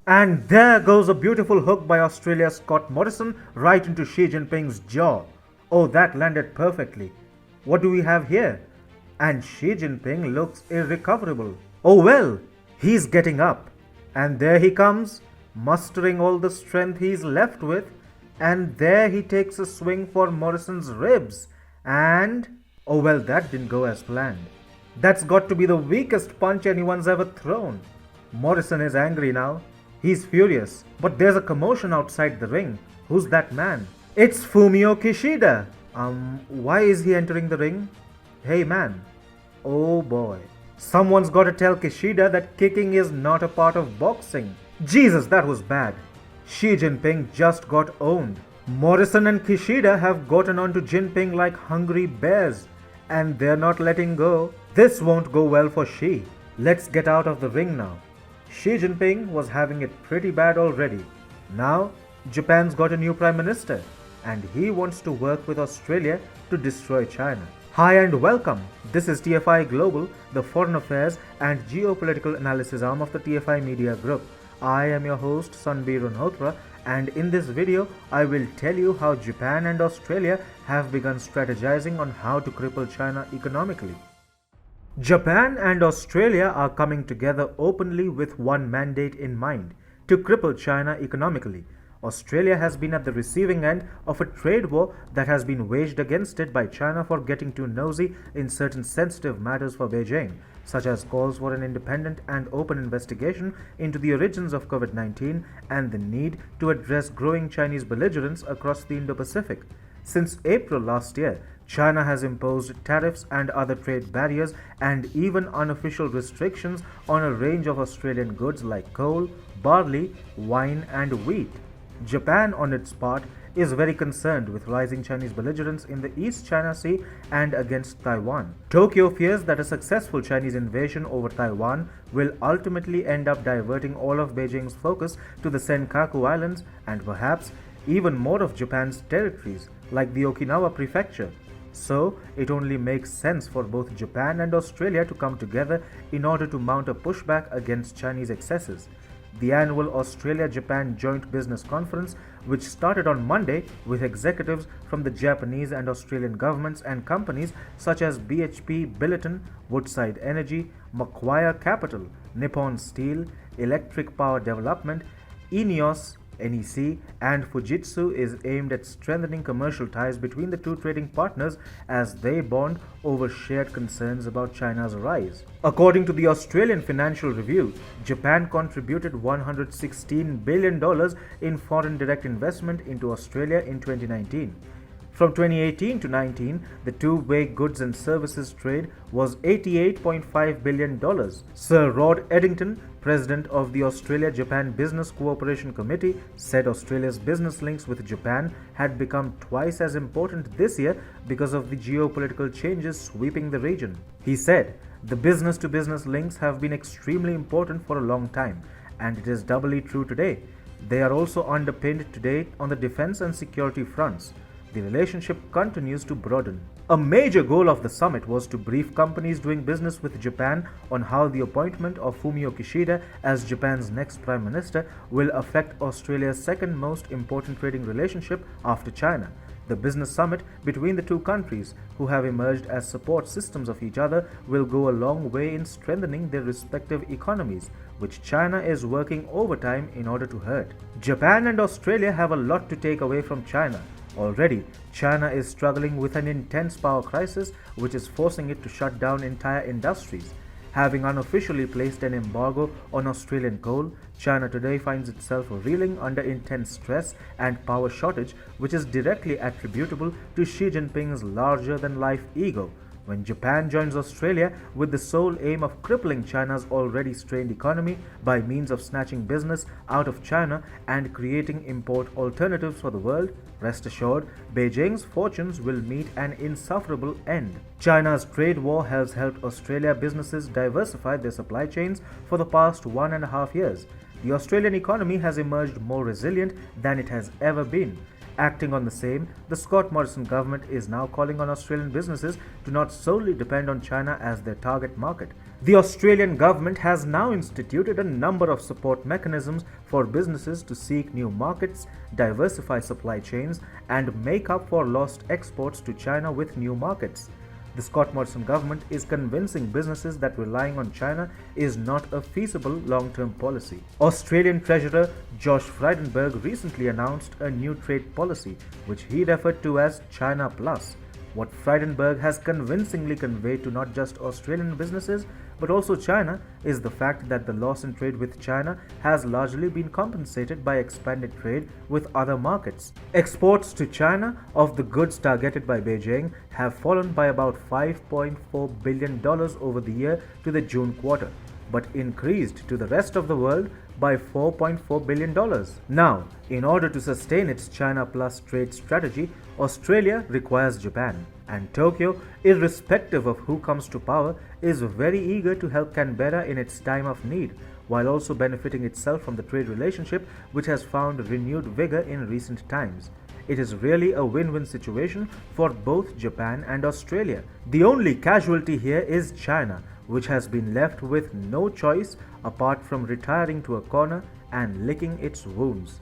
And there goes a beautiful hook by Australia's Scott Morrison right into Xi Jinping's jaw. Oh, that landed perfectly. What do we have here? And Xi Jinping looks irrecoverable. Oh well, he's getting up. And there he comes, mustering all the strength he's left with. And there he takes a swing for Morrison's ribs. And oh well, that didn't go as planned. That's got to be the weakest punch anyone's ever thrown. Morrison is angry now. He's furious. But there's a commotion outside the ring. Who's that man? It's Fumio Kishida. Why is he entering the ring? Hey man. Oh boy. Someone's gotta tell Kishida that kicking is not a part of boxing. Jesus, that was bad. Xi Jinping just got owned. Morrison and Kishida have gotten onto Jinping like hungry bears. And they're not letting go. This won't go well for Xi. Let's get out of the ring now. Xi Jinping was having it pretty bad already. Now, Japan's got a new Prime Minister, and he wants to work with Australia to destroy China. Hi and welcome. This is TFI Global, the foreign affairs and geopolitical analysis arm of the TFI Media Group. I am your host Sanbir Unhotra, and in this video, I will tell you how Japan and Australia have begun strategizing on how to cripple China economically. Japan and Australia are coming together openly with one mandate in mind: to cripple China economically. Australia has been at the receiving end of a trade war that has been waged against it by China for getting too nosy in certain sensitive matters for Beijing, such as calls for an independent and open investigation into the origins of COVID-19 and the need to address growing Chinese belligerence across the Indo-Pacific. Since April last year, China has imposed tariffs and other trade barriers and even unofficial restrictions on a range of Australian goods like coal, barley, wine, and wheat. Japan, on its part, is very concerned with rising Chinese belligerence in the East China Sea and against Taiwan. Tokyo fears that a successful Chinese invasion over Taiwan will ultimately end up diverting all of Beijing's focus to the Senkaku Islands and perhaps even more of Japan's territories, like the Okinawa Prefecture. So, it only makes sense for both Japan and Australia to come together in order to mount a pushback against Chinese excesses. The annual Australia-Japan Joint Business Conference, which started on Monday with executives from the Japanese and Australian governments and companies such as BHP Billiton, Woodside Energy, Macquarie Capital, Nippon Steel, Electric Power Development, ENEOS, NEC, and Fujitsu, is aimed at strengthening commercial ties between the two trading partners as they bond over shared concerns about China's rise. According to the Australian Financial Review, Japan contributed $116 billion in foreign direct investment into Australia in 2019. From 2018 to 19, the two-way goods and services trade was $88.5 billion. Sir Rod Eddington, president of the Australia-Japan Business Cooperation Committee, said Australia's business links with Japan had become twice as important this year because of the geopolitical changes sweeping the region. He said, "The business-to-business links have been extremely important for a long time, and it is doubly true today. They are also underpinned today on the defense and security fronts. The relationship continues to broaden." A major goal of the summit was to brief companies doing business with Japan on how the appointment of Fumio Kishida as Japan's next Prime Minister will affect Australia's second most important trading relationship after China. The business summit between the two countries, who have emerged as support systems of each other, will go a long way in strengthening their respective economies, which China is working overtime in order to hurt. Japan and Australia have a lot to take away from China. Already, China is struggling with an intense power crisis which is forcing it to shut down entire industries. Having unofficially placed an embargo on Australian coal, China today finds itself reeling under intense stress and power shortage, which is directly attributable to Xi Jinping's larger-than-life ego. When Japan joins Australia with the sole aim of crippling China's already strained economy by means of snatching business out of China and creating import alternatives for the world, rest assured, Beijing's fortunes will meet an insufferable end. China's trade war has helped Australia businesses diversify their supply chains for the past 1.5 years. The Australian economy has emerged more resilient than it has ever been. Acting on the same, the Scott Morrison government is now calling on Australian businesses to not solely depend on China as their target market, The Australian government has now instituted a number of support mechanisms for businesses to seek new markets, diversify supply chains, and make up for lost exports to China with new markets. The Scott Morrison government is convincing businesses that relying on China is not a feasible long-term policy. Australian Treasurer Josh Frydenberg recently announced a new trade policy, which he referred to as China Plus. What Frydenberg has convincingly conveyed to not just Australian businesses but also China is the fact that the loss in trade with China has largely been compensated by expanded trade with other markets. Exports to China of the goods targeted by Beijing have fallen by about $5.4 billion over the year to the June quarter, but increased to the rest of the world by $4.4 billion. Now, in order to sustain its China Plus trade strategy, Australia requires Japan, and Tokyo, irrespective of who comes to power, is very eager to help Canberra in its time of need, while also benefiting itself from the trade relationship which has found renewed vigor in recent times. It is really a win-win situation for both Japan and Australia. The only casualty here is China, which has been left with no choice apart from retiring to a corner and licking its wounds.